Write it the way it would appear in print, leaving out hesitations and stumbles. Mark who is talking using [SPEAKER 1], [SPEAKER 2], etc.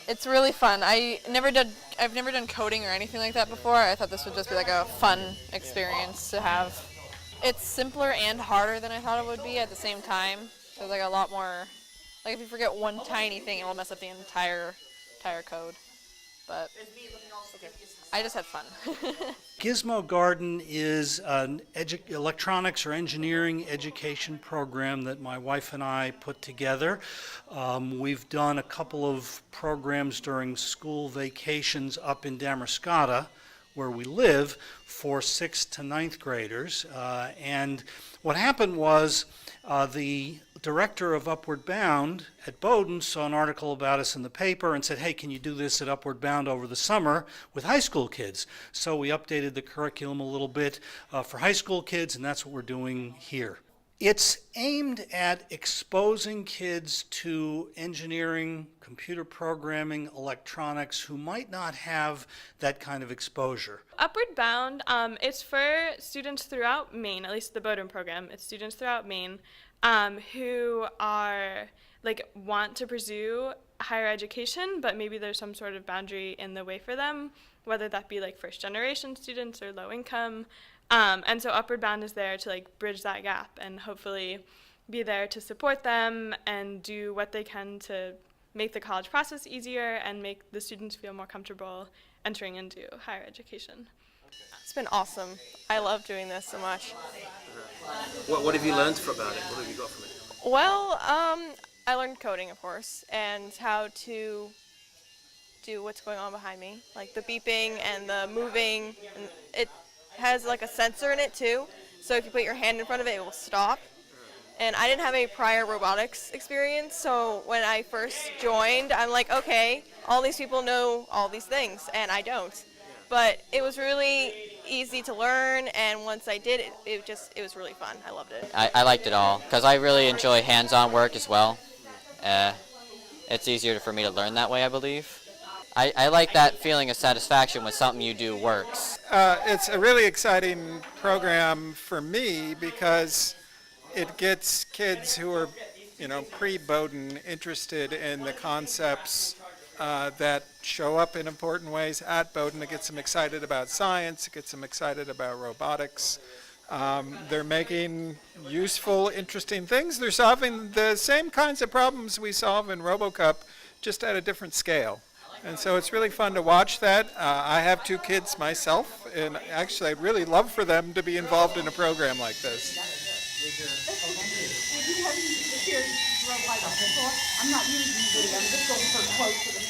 [SPEAKER 1] It's really fun. I've never done coding or anything like that before. I thought this would just be like a fun experience to have. It's simpler and harder than I thought it would be at the same time. There's like a lot more, like if you forget one tiny thing, it will mess up the entire code. But I just had fun.
[SPEAKER 2] Gizmo Garden is an electronics or engineering education program that my wife and I put together. We've done a couple of programs during school vacations up in Damariscotta, where we live, for 6th to 9th graders. And what happened was the director of Upward Bound at Bowdoin saw an article about us in the paper and said, hey, can you do this at Upward Bound over the summer with high school kids? So we updated the curriculum a little bit for high school kids, and that's what we're doing here. It's aimed at exposing kids to engineering, computer programming, electronics who might not have that kind of exposure.
[SPEAKER 3] Upward Bound, it's for students throughout Maine, at least the Bowdoin program. It's students throughout Maine who are want to pursue higher education, but maybe there's some sort of boundary in the way for them, whether that be first generation students or low income. And so Upward Bound is there to bridge that gap and hopefully be there to support them and do what they can to make the college process easier and make the students feel more comfortable entering into higher education.
[SPEAKER 4] It's been awesome. I love doing this so much.
[SPEAKER 5] What have you learned about it? What have you got from it?
[SPEAKER 4] Well, I learned coding, of course, and how to do what's going on behind me, like the beeping and the moving. And it has a sensor in it too, so if you put your hand in front of it, it will stop. And I didn't have any prior robotics experience, so when I first joined, I'm like, okay, all these people know all these things, and I don't. But it was really easy to learn, and once I did it, it was really fun. I loved it.
[SPEAKER 6] I liked it all, because I really enjoy hands-on work as well. It's easier for me to learn that way, I believe. I like that feeling of satisfaction when something you do works.
[SPEAKER 7] It's a really exciting program for me because it gets kids who are, pre-Bowdoin interested in the concepts that show up in important ways at Bowdoin. It gets them excited about science, it gets them excited about robotics. They're making useful, interesting things. They're solving the same kinds of problems we solve in RoboCup, just at a different scale. And so it's really fun to watch that. I have 2 kids myself, and actually I'd really love for them to be involved in a program like this.
[SPEAKER 8] I'm not using the video, I'm just going for quotes.